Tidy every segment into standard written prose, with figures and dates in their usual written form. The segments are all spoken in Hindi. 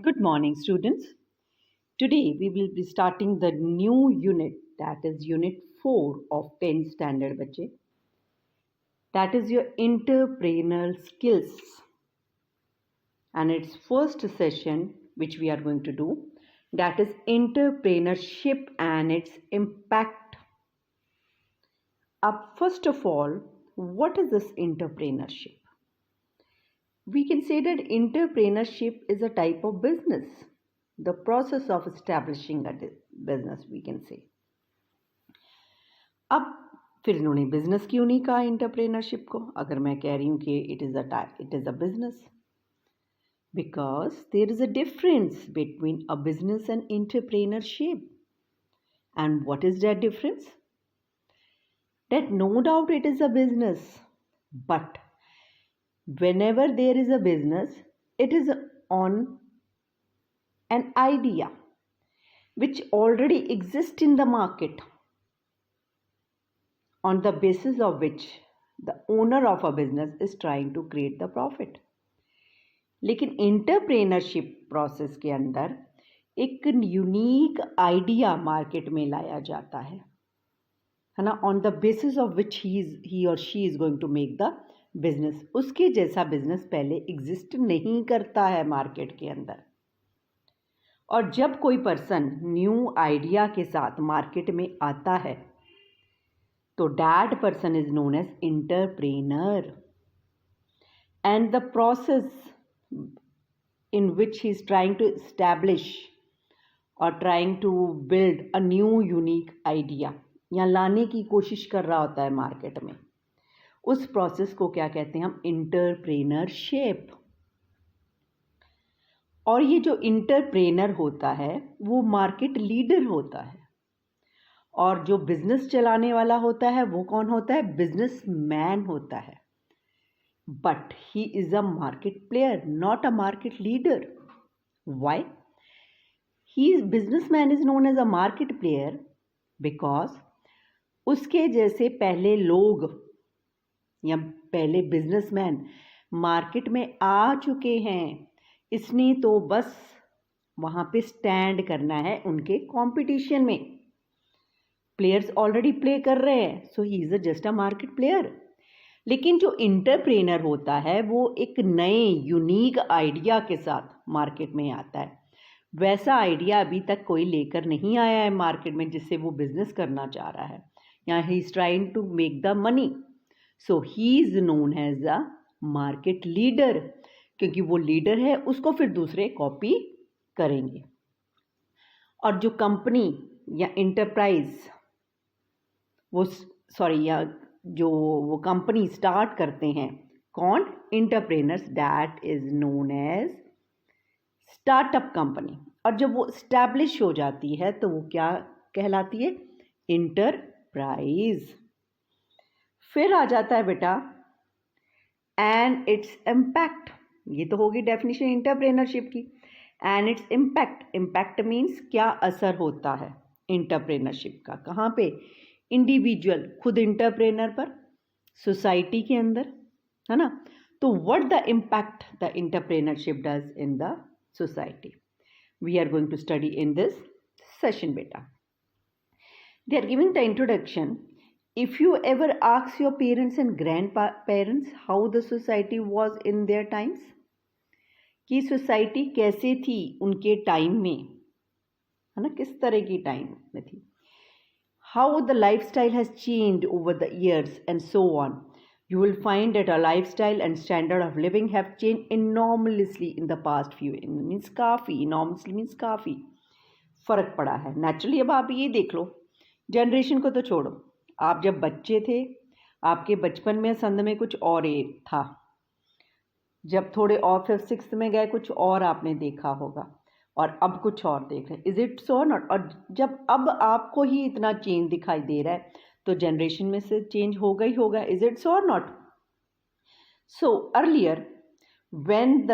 Good morning, students. Today we will be starting the new unit, that is Unit 4 of 10th Standard बच्चे. That is your entrepreneurial skills. And its first session, which we are going to do, that is entrepreneurship and its impact. First of all, what is this entrepreneurship? We can say that entrepreneurship is a type of business, the process of establishing a business, we can say. अब फिर इन्होंने बिजनेस क्यों नहीं कहा एंटरप्रेन्योरशिप को, अगर मैं कह रही हूँ कि it is a business, because there is a difference between a business and entrepreneurship. And what is that difference? That no doubt it is a business, but whenever there is a business, it is on an idea which already exists in the market, on the basis of which the owner of a business is trying to create the profit. लेकिन एंटरप्रेन्योरशिप प्रोसेस के अंदर एक यूनिक आइडिया मार्केट में लाया जाता है ना, on the basis of which he और she is going to make the business. उसके जैसा बिजनेस पहले एग्जिस्ट नहीं करता है मार्केट के अंदर. और जब कोई पर्सन न्यू आइडिया के साथ मार्केट में आता है तो that person is known as entrepreneur. And the process in which he is trying to establish or trying to build a new unique idea या लाने की कोशिश कर रहा होता है मार्केट में, उस प्रोसेस को क्या कहते हैं हम? एंटरप्रेनरशिप. और ये जो एंटरप्रेनर होता है वो मार्केट लीडर होता है, और जो बिजनेस चलाने वाला होता है वो कौन होता है? बिजनेसमैन होता है. But he is a market player, not a market leader. Why? Businessman is known as a market player because उसके जैसे पहले लोग या पहले बिजनेसमैन मार्केट में आ चुके हैं. इसने तो बस वहाँ पे स्टैंड करना है उनके कंपटीशन में. प्लेयर्स ऑलरेडी प्ले कर रहे हैं, so he is just a market player. लेकिन जो इंटरप्रेनर होता है वो एक नए यूनिक आइडिया के साथ मार्केट में आता है. वैसा आइडिया अभी तक कोई लेकर नहीं आया है मार्केट में जिससे वो बिजनेस करना चाह रहा है, या he is trying to make the money. So he is known as a market leader, क्योंकि वो लीडर है उसको फिर दूसरे कॉपी करेंगे. और जो कंपनी या इंटरप्राइज जो वो कंपनी स्टार्ट करते हैं, कौन? Entrepreneurs. That is known as startup company. और जब वो स्टैब्लिश हो जाती है तो वो क्या कहलाती है? इंटरप्राइज. फिर आ जाता है बेटा एंड इट्स इम्पैक्ट. ये तो होगी डेफिनेशन इंटरप्रेनरशिप की. एंड इट्स इम्पैक्ट मीन्स क्या असर होता है इंटरप्रेनरशिप का, कहाँ पे? इंडिविजुअल, खुद इंटरप्रेनर पर, सोसाइटी के अंदर, है ना. तो what the impact the entrepreneurship does in the society, we are going to study in this session बेटा. They are giving the introduction. If you ever ask your parents and grandparents how the society was in their times, कि सोसाइटी कैसे थी उनके टाइम में, है ना, किस तरह की टाइम में थी. How the lifestyle has changed over the years and so on. You will find that our lifestyle and standard of living have changed enormously in the past few years. Means काफ़ी, enormously means काफ़ी फ़र्क पड़ा है. नेचुरली अब आप ये देख लो, जनरेशन को तो छोड़ो, आप जब बच्चे थे आपके बचपन में संद में कुछ और एक था, जब थोड़े और 5th 6th में गए कुछ और आपने देखा होगा, और अब कुछ और देख रहे हैं. Is it so not? और जब अब आपको ही इतना चेंज दिखाई दे रहा है तो जनरेशन में से चेंज होगा ही होगा. Is it so not? So earlier when the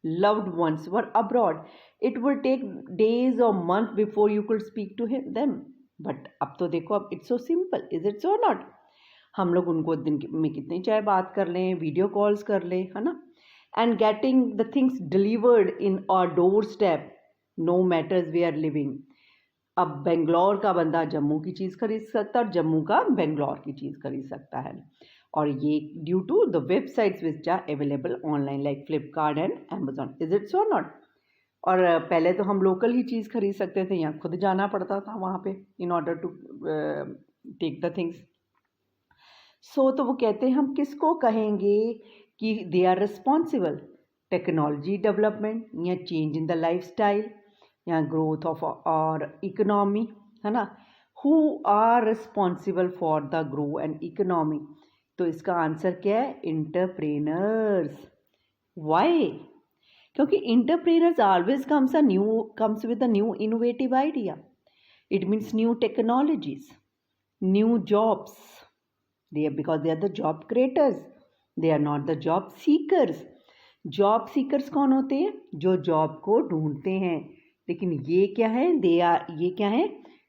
loved ones were abroad, it would take days or months before you could speak to them. But अब तो देखो, अब it's so simple. Is it so not? हम लोग उनको दिन में कितनी चाहे बात कर लें, वीडियो कॉल्स कर लें, है ना. and getting the things delivered in our doorstep, no matters we are living. अब बेंगलोर का बंदा जम्मू की चीज़ खरीद सकता है और जम्मू का बेंगलोर की चीज़ खरीद सकता है, और ये due to the websites which are available online like Flipkart and Amazon. Is it so not? और पहले तो हम लोकल ही चीज़ खरीद सकते थे, यहाँ खुद जाना पड़ता था वहाँ पे in order to take the things. So तो वो कहते हैं हम किसको कहेंगे कि they are responsible? Technology development या change in the lifestyle या ग्रोथ ऑफ और इकोनॉमी, है ना. Who are responsible for the grow and economy? तो इसका आंसर क्या है? इंटरप्रेनर्स. वाई? क्योंकि entrepreneurs always comes with a new innovative idea. It means new technologies, new jobs. Because they are the job creators, they are not the job seekers. Job seekers कौन होते हैं? जो जॉब को ढूंढते हैं. लेकिन ये क्या है? ये क्या है?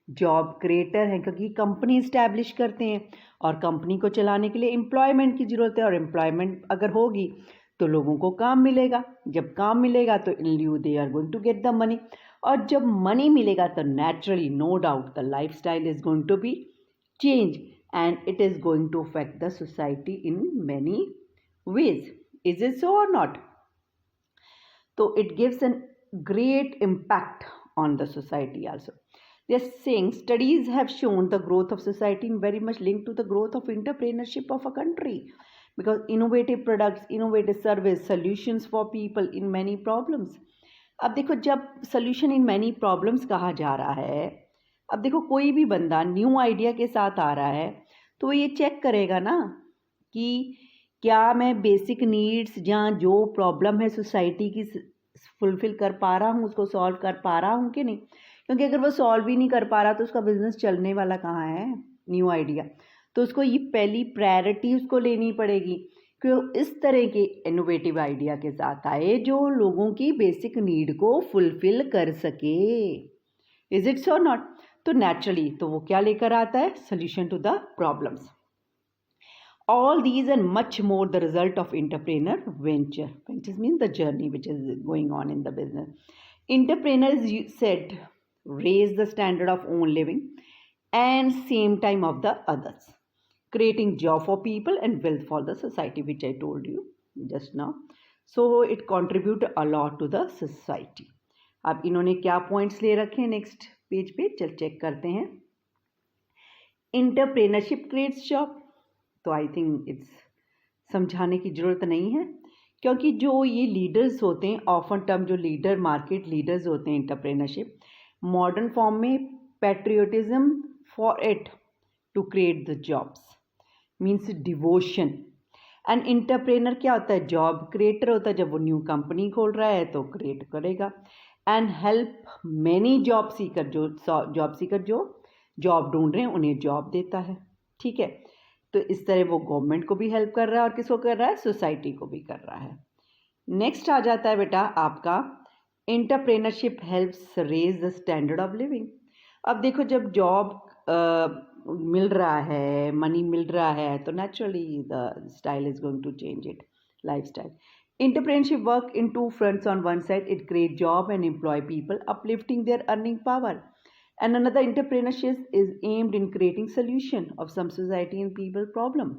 जॉब क्रिएटर है, क्योंकि कंपनी इस्टेब्लिश करते हैं और कंपनी को चलाने के लिए एम्प्लॉयमेंट की ज़रूरत है, और एम्प्लॉयमेंट अगर होगी तो लोगों को काम मिलेगा. जब काम मिलेगा तो in lieu they are going to get the money, और जब मनी मिलेगा तो naturally no doubt the lifestyle is going to be change and it is going to affect the society in many ways. Is it so or not? So it gives a great impact on the society also. They are saying studies have shown the growth of society in very much linked to the growth of entrepreneurship of a country, because innovative products, innovative service, solutions for people in many problems. अब देखो, जब solution in many problems कहा जा रहा है, अब देखो कोई भी बंदा न्यू आइडिया के साथ आ रहा है तो वो ये चेक करेगा ना कि क्या मैं बेसिक नीड्स जहाँ जो प्रॉब्लम है सोसाइटी की फुलफिल कर पा रहा हूँ, उसको सॉल्व कर पा रहा हूँ कि नहीं. क्योंकि अगर वो सॉल्व ही नहीं कर पा रहा तो उसका बिजनेस चलने वाला कहाँ है? New idea. तो उसको ये पहली प्रायोरिटी उसको लेनी पड़ेगी कि इस तरह के इनोवेटिव आइडिया के साथ आए जो लोगों की बेसिक नीड को फुलफिल कर सके. Is it so not? तो नेचुरली तो वो क्या लेकर आता है? Solution to the problems. All these and much more the result of entrepreneur venture. Ventures mean the journey which is going on in the business. Entrepreneurs said raise the standard of own living and same time of the others, creating job for people and wealth for the society, which I told you just now. So it contribute a lot to the society. अब इन्होंने क्या पॉइंट्स ले रखे हैं नेक्स्ट पेज पे, चल चेक करते हैं. Entrepreneurship creates job. तो आई थिंक इट्स समझाने की ज़रूरत नहीं है, क्योंकि जो ये लीडर्स होते हैं, ऑफन टर्म जो लीडर मार्केट लीडर्स होते हैं, इंटरप्रेनरशिप मॉडर्न फॉर्म में patriotism for it to create the jobs means devotion. And entrepreneur क्या होता है? जॉब क्रिएटर होता है. जब वो न्यू कंपनी खोल रहा है तो क्रिएट करेगा. And help many job seeker, जो जॉब ढूंढ रहे हैं उन्हें जॉब देता है. ठीक है, तो इस तरह वो गवर्नमेंट को भी हेल्प कर रहा है और किसको कर रहा है? सोसाइटी को भी कर रहा है. नेक्स्ट आ जाता है बेटा आपका entrepreneurship helps raise the standard of living. अब देखो, जब जॉब मिल रहा है, मनी मिल रहा है, तो naturally the style is going to change it, life style. Entrepreneurship work in two fronts. On one side, it creates job and employ people, uplifting their earning power. And another, entrepreneurship is aimed in creating solution of some society and people problem.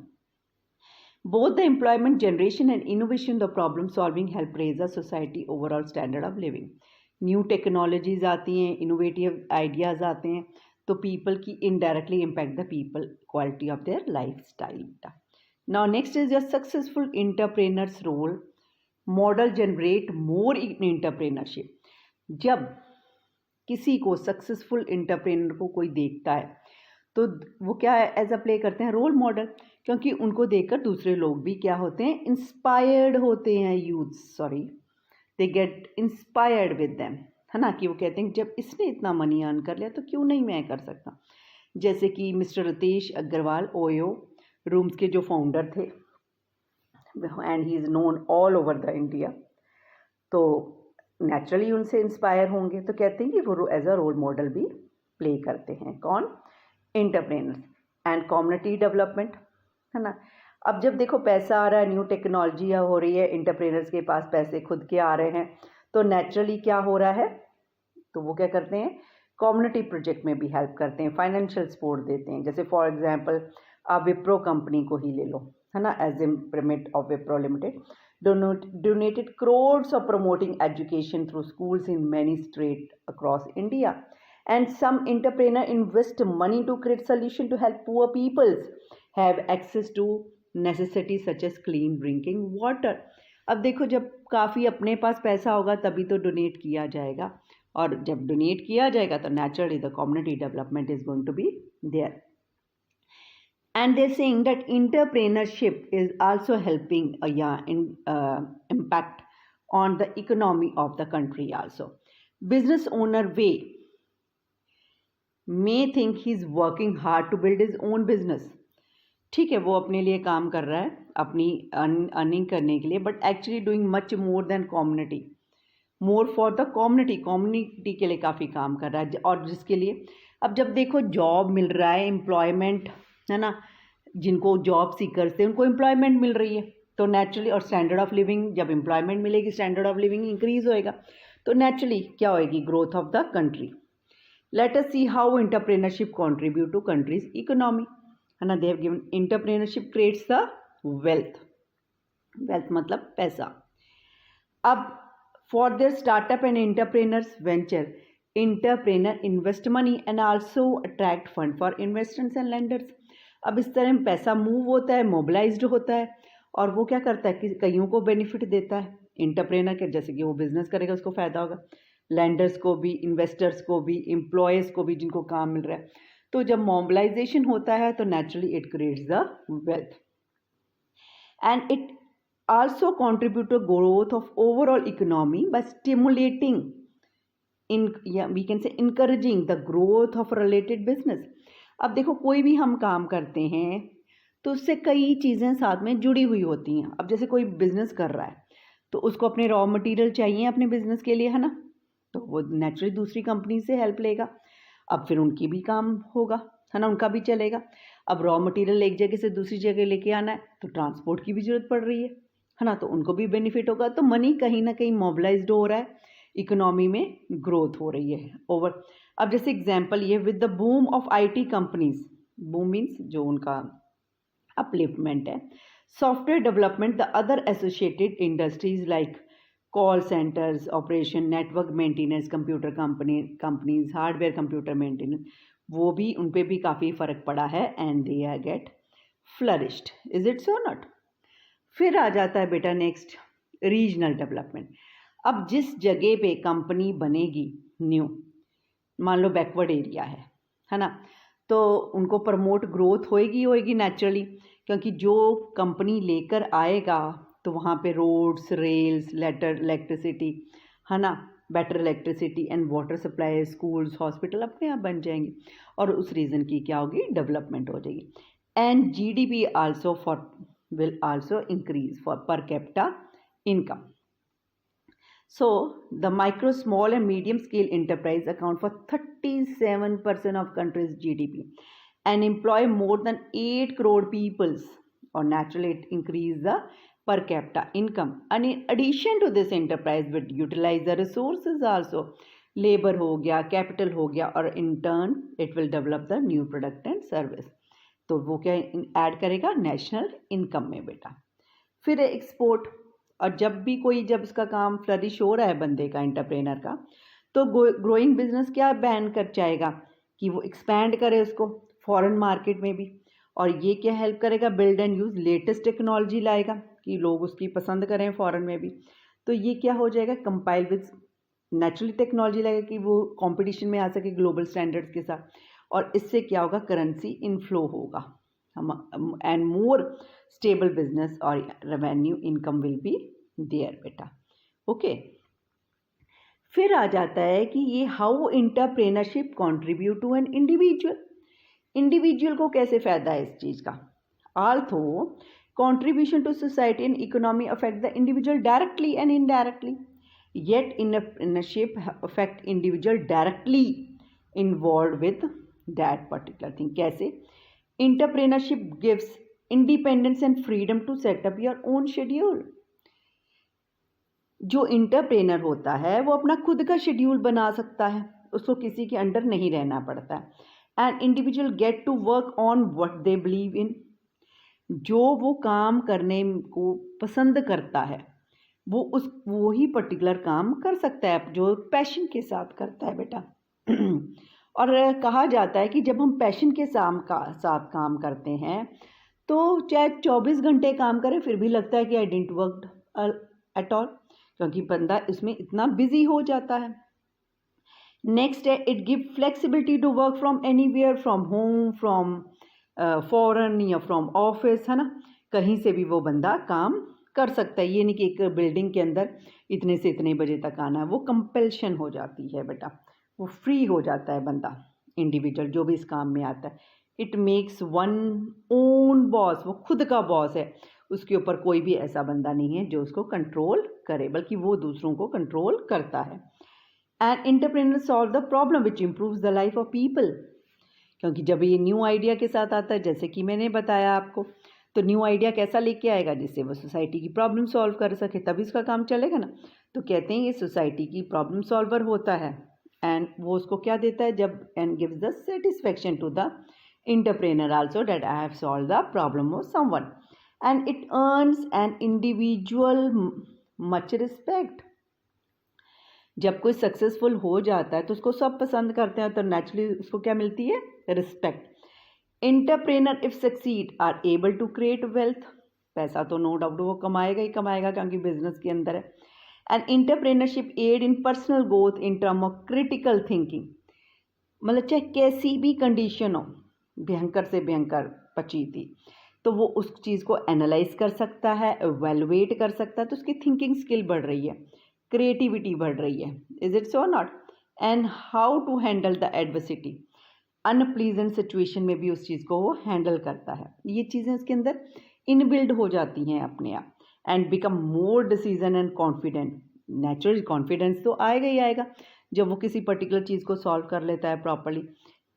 Both the employment generation and innovation, the problem solving, help raise the society overall standard of living. New technologies आती हैं, innovative ideas आते हैं, तो people की indirectly impact the people quality of their lifestyle. Now next is your successful entrepreneur's role. Model generate more in entrepreneurship. जब किसी को सक्सेसफुल एंटरप्रेनर को कोई देखता है तो वो क्या एज अ प्ले करते हैं? Role model. क्योंकि उनको देखकर दूसरे लोग भी क्या होते हैं? इंस्पायर्ड होते हैं. They get inspired with them, है ना. कि वो कहते हैं जब इसने इतना मनी अर्न कर लिया तो क्यों नहीं मैं कर सकता. जैसे कि मिस्टर रितेश अग्रवाल, ओयो रूम्स के जो फाउंडर थे, and he is known all over the India. तो नेचुरली उनसे इंस्पायर होंगे, तो कहते हैं कि वो एज अ रोल मॉडल भी प्ले करते हैं. कौन? एंटरप्रेनर्स. एंड कम्युनिटी डेवलपमेंट, है ना. अब जब देखो पैसा आ रहा है, न्यू टेक्नोलॉजी हो रही है, इंटरप्रेनर्स के पास पैसे खुद के आ रहे हैं, तो नेचुरली क्या हो रहा है, तो वो क्या करते हैं, कम्युनिटी प्रोजेक्ट में भी हेल्प करते हैं, फाइनेंशियल सपोर्ट देते हैं। जैसे फॉर एग्जांपल आप विप्रो कंपनी को ही ले लो, है ना, Azim Premji of Wipro limited donated crores of promoting education through schools in many states across India. And some entrepreneur invest money to create solution to help poor peoples have access to necessities such as clean drinking water. अब देखो जब काफ़ी अपने पास पैसा होगा तभी तो डोनेट किया जाएगा, और जब डोनेट किया जाएगा तो naturally the community development is going to be there. And they're saying that entrepreneurship is also helping impact on the economy of the country also. Business owner may think he's working hard to build his own business. ठीक है, वो अपने लिए काम कर रहा है अपनी अर्निंग करने के लिए, but actually doing much more than community, more for the community के लिए काफ़ी काम कर रहा है. और जिसके लिए अब जब देखो जॉब मिल रहा है, एम्प्लॉयमेंट है ना, जिनको जॉब सीकर्स थे उनको एम्प्लॉयमेंट मिल रही है, तो नेचुरली, और स्टैंडर्ड ऑफ लिविंग, जब एम्प्लॉयमेंट मिलेगी स्टैंडर्ड ऑफ लिविंग इंक्रीज होएगा, तो नेचुरली क्या होएगी, growth of the country. Let us see how entrepreneurship contribute to countries economy, है ना. They have given entrepreneurship creates the wealth मतलब पैसा. अब for their startup and entrepreneurs venture, entrepreneur invest money and also attract fund for investors and lenders. अब इस तरह में पैसा मूव होता है, मोबिलाइज्ड होता है, और वो क्या करता है कि कईयों को बेनिफिट देता है. इंटरप्रेनर के जैसे कि वो बिजनेस करेगा उसको फ़ायदा होगा, लैंडर्स को भी, इन्वेस्टर्स को भी, एम्प्लॉयज़ को भी जिनको काम मिल रहा है. तो जब मोबिलाइजेशन होता है तो naturally it creates the wealth, and it also contribute to growth of overall economy by stimulating we can say encouraging the growth of related business. अब देखो कोई भी हम काम करते हैं तो उससे कई चीज़ें साथ में जुड़ी हुई होती हैं. अब जैसे कोई बिजनेस कर रहा है तो उसको अपने रॉ मटेरियल चाहिए अपने बिजनेस के लिए, है ना, तो वो नेचुरली दूसरी कंपनी से हेल्प लेगा. अब फिर उनकी भी काम होगा, है ना, उनका भी चलेगा. अब रॉ मटेरियल एक जगह से दूसरी जगह लेके आना है तो ट्रांसपोर्ट की भी ज़रूरत पड़ रही है ना, तो उनको भी बेनिफिट होगा. तो मनी कहीं ना कहीं मोबिलाइज्ड हो रहा है, इकोनॉमी में ग्रोथ हो रही है ओवर. अब जैसे एग्जांपल ये, with the boom of IT companies, boom means जो उनका अपलिफ्टमेंट है, software development, the other associated industries like call centres operation, network maintenance, computer companies, hardware computer maintenance, वो भी उन पर भी काफ़ी फ़र्क पड़ा है, and they are get flourished. Is it so not? फिर आ जाता है बेटा नेक्स्ट, रीजनल डेवलपमेंट. अब जिस जगह पे कंपनी बनेगी न्यू, मान लो बैकवर्ड एरिया है ना, तो उनको प्रमोट ग्रोथ होएगी नेचुरली, क्योंकि जो कंपनी लेकर आएगा तो वहाँ पे रोड्स, रेल्स, इलेक्ट्रिसिटी, है ना, better electricity and water supply, schools, hospital अपने आप बन जाएंगे, और उस रीज़न की क्या होगी, डेवलपमेंट हो जाएगी. And GDP also will also increase for per capita income. So the micro, small and medium scale enterprise account for 37% of country's GDP and employ more than 8 crore peoples, or naturally it increase the per capita income. And in addition to this, enterprise would utilize the resources also, labor हो गया, capital हो गया, और in turn it will develop the new product and service. तो वो क्या ऐड करेगा, नेशनल इनकम में बेटा. फिर एक्सपोर्ट, और जब इसका काम फ्लरिश हो रहा है बंदे का, एंटरप्रेनर का, तो ग्रोइंग बिजनेस क्या बैन कर जाएगा कि वो एक्सपैंड करे उसको फॉरेन मार्केट में भी, और ये क्या हेल्प करेगा, build and use latest technology लाएगा कि लोग उसकी पसंद करें फॉरेन में भी. तो ये क्या हो जाएगा, कंपाइल विद नेचुरली टेक्नोलॉजी लाएगा कि वो कॉम्पिटिशन में आ सके ग्लोबल स्टैंडर्ड्स के साथ, और इससे क्या होगा, करेंसी इनफ्लो होगा, एंड मोर स्टेबल बिजनेस और revenue income will be there बेटा. ओके. फिर आ जाता है कि ये how entrepreneurship contribute to an individual को कैसे फ़ायदा है इस चीज़ का. Also contribution to society and economy affect the individual directly and indirectly, yet entrepreneurship affect individual directly involved with that particular thing. कैसे? Entrepreneurship gives independence and freedom to set up your own schedule. जो इंटरप्रेनर होता है वो अपना खुद का शेड्यूल बना सकता है, उसको किसी के अंडर नहीं रहना पड़ता है। And individual get to work on what they believe in. जो वो काम करने को पसंद करता है वो ही पर्टिकुलर काम कर सकता है जो पैशन के साथ करता है बेटा। और कहा जाता है कि जब हम पैशन के साथ काम करते हैं तो चाहे 24 घंटे काम करें फिर भी लगता है कि I didn't work at all, क्योंकि बंदा इसमें इतना बिजी हो जाता है। नेक्स्ट है it give flexibility to work from anywhere, from home, from foreign या फ्रॉम ऑफिस, है ना, कहीं से भी वो बंदा काम कर सकता है। ये नहीं कि एक बिल्डिंग के अंदर इतने से इतने बजे तक आना है, वो कंपल्शन हो जाती है बेटा, वो फ्री हो जाता है बंदा, इंडिविजुअल जो भी इस काम में आता है। It makes one own boss, वो खुद का बॉस है, उसके ऊपर कोई भी ऐसा बंदा नहीं है जो उसको कंट्रोल करे, बल्कि वो दूसरों को कंट्रोल करता है। And entrepreneur solve the problem which improves the life of people. क्योंकि जब ये न्यू आइडिया के साथ आता है, जैसे कि मैंने बताया आपको, तो न्यू आइडिया कैसा लेके आएगा, जिससे वो सोसाइटी की प्रॉब्लम सॉल्व कर सके, तभी इसका काम चलेगा ना। तो कहते हैं ये सोसाइटी की प्रॉब्लम सॉल्वर होता है। एंड वो उसको क्या देता है, जब and gives the satisfaction to the entrepreneur also that I have solved the problem of someone, and it earns an individual much respect. जब कोई सक्सेसफुल हो जाता है तो उसको सब पसंद करते हैं, तो नेचुरली उसको क्या मिलती है, respect. Entrepreneur if succeed are able to create wealth, पैसा तो नो डाउट वो कमाएगा ही कमाएगा क्योंकि बिजनेस के अंदर है। And entrepreneurship aid in personal growth in term of critical thinking, मतलब चाहे कैसी भी कंडीशन हो, भयंकर से भयंकर पचीती, तो वो उस चीज़ को एनालाइज कर सकता है, एवेलुएट कर सकता है, तो उसकी थिंकिंग स्किल बढ़ रही है, क्रिएटिविटी बढ़ रही है। Is it so not? And how to handle the adversity, unpleasant situation में भी उस चीज़ को वो हैंडल करता है। ये चीज़ें उसके अंदर इनबिल्ड हो जाती हैं अपने आप। And become more decision and confident, natural confidence तो आएगा ही आएगा जब वो किसी पर्टिकुलर चीज़ को सॉल्व कर लेता है properly.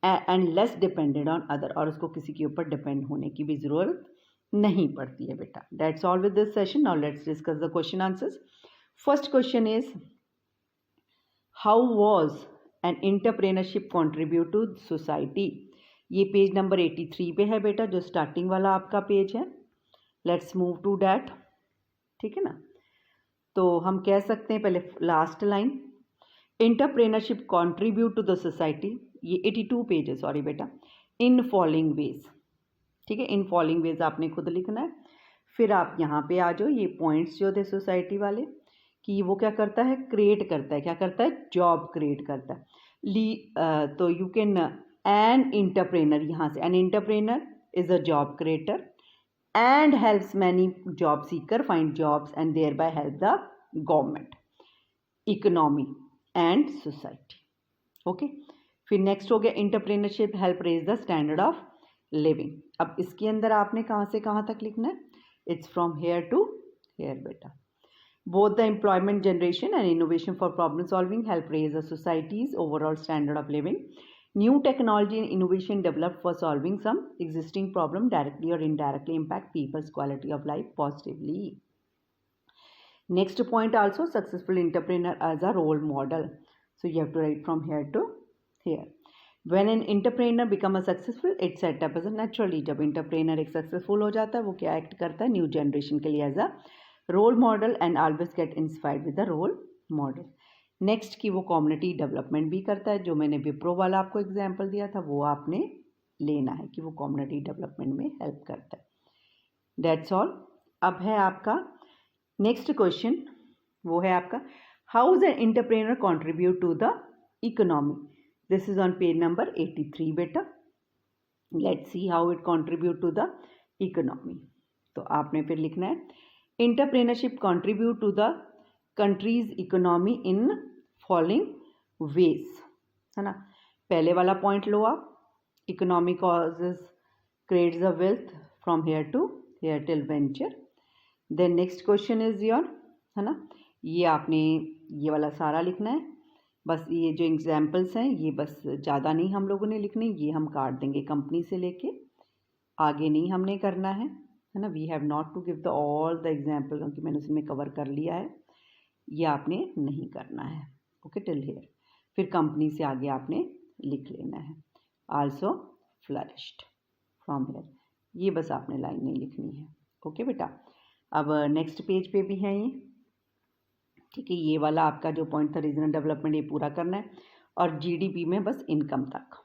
And less depended on other, और उसको किसी के ऊपर डिपेंड होने की भी ज़रूरत नहीं पड़ती है बेटा। That's all with this session. Now let's discuss the question answers. First question is how was an entrepreneurship contribute to society. ये पेज नंबर 83 पे है बेटा, जो स्टार्टिंग वाला आपका पेज है। लेट्स मूव टू डैट, ठीक है ना। तो हम कह सकते हैं पहले last line, entrepreneurship contribute to the society, ये 82 पेज है, सॉरी बेटा, इन फॉलोइंग वेज, ठीक है। इन फॉलोइंग वेज आपने खुद लिखना है। फिर आप यहाँ पे आ जाओ, ये पॉइंट्स जो थे सोसाइटी वाले कि वो क्या करता है, क्रिएट करता है, क्या करता है, जॉब क्रिएट करता है। तो यू कैन एन इंटरप्रेनर, यहाँ से an entrepreneur is a job creator and helps many job seeker find jobs and thereby help the government, economy and society. Okay, फिर नेक्स्ट हो गया entrepreneurship help raise the standard of living. अब इसके अंदर आपने कहाँ से कहाँ तक लिखना है, it's from here to here बेटा। Both the employment generation and innovation for problem solving help raise the society's overall standard of living. New technology and innovation developed for solving some existing problem directly or indirectly impact people's quality of life positively. Next point also, successful entrepreneur as a role model. So you have to write from here to here. When an entrepreneur become a successful, it set up as a naturally, जब entrepreneur एक successful हो जाता है वो क्या act करता है, new generation के लिए as a role model and always get inspired with the role model. Next की वो कम्युनिटी डेवलपमेंट भी करता है, जो मैंने विप्रो वाला आपको एग्जांपल दिया था वो आपने लेना है कि वो कम्युनिटी डेवलपमेंट में हेल्प करता है। That's all. अब है आपका नेक्स्ट क्वेश्चन, वो है आपका how is an entrepreneur contribute to the economy. This is on page number 83 बेटा। Let's see how it contribute to the economy. तो आपने फिर लिखना है entrepreneurship contribute to the countries economy in following ways, है ना। पहले वाला पॉइंट लो आप, economy causes creates the wealth from here to here till venture. Then next question is your, है ना, ये आपने ये वाला सारा लिखना है। बस ये जो एग्जाम्पल्स हैं ये बस ज़्यादा नहीं हम लोगों ने लिखने, ये हम काट देंगे कंपनी से लेके, आगे नहीं हमने करना है। है ना. We have not to give the all the example, क्योंकि मैंने उसमें कवर कर लिया है, ये आपने नहीं करना है. Okay, till here. फिर कंपनी से आगे आपने लिख लेना है. Also flourished from here. ये बस आपने लाइन नहीं लिखनी है. ओके बेटा. अब नेक्स्ट पेज पे भी है ये. ठीक है, ये वाला आपका जो पॉइंट था रीजनल डेवलपमेंट, ये पूरा करना है. और जीडीपी में बस इनकम तक.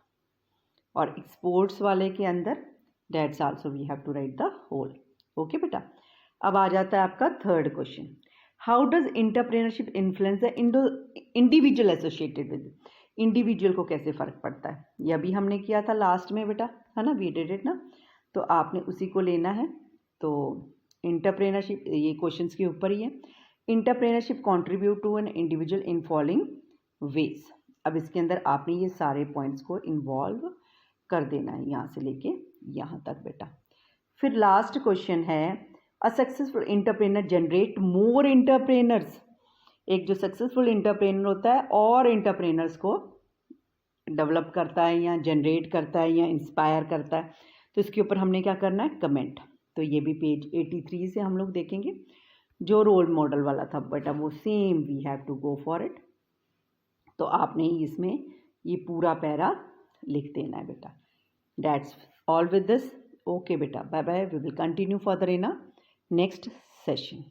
और एक्सपोर्ट्स वाले के अंदर that's also we have to write the whole. Okay बेटा. अब आ जाता है आपका third question. How does entrepreneurship influence the individual associated with. Individual को कैसे फ़र्क पड़ता है, ये अभी हमने किया था लास्ट में बेटा, है ना. वी डिड इट ना. तो आपने उसी को लेना है. तो इंटरप्रेन्योरशिप, ये क्वेश्चंस के ऊपर ही है. Entrepreneurship contribute to an individual in following ways. अब इसके अंदर आपने ये सारे पॉइंट्स को इन्वॉल्व कर देना है, यहाँ से लेके यहाँ तक बेटा. फिर लास्ट क्वेश्चन है, a successful entrepreneur generate more entrepreneurs. एक जो सक्सेसफुल इंटरप्रेनर होता है और इंटरप्रेनर्स को डेवलप करता है या जनरेट करता है या इंस्पायर करता है, तो इसके ऊपर हमने क्या करना है, कमेंट. तो ये भी पेज 83 से हम लोग देखेंगे. जो रोल मॉडल वाला था बेटा वो same we have to go for it. तो आपने इसमें ये पूरा पैरा लिख देना है बेटा. That's all with this. Okay बेटा, bye bye. We will continue further in a next session.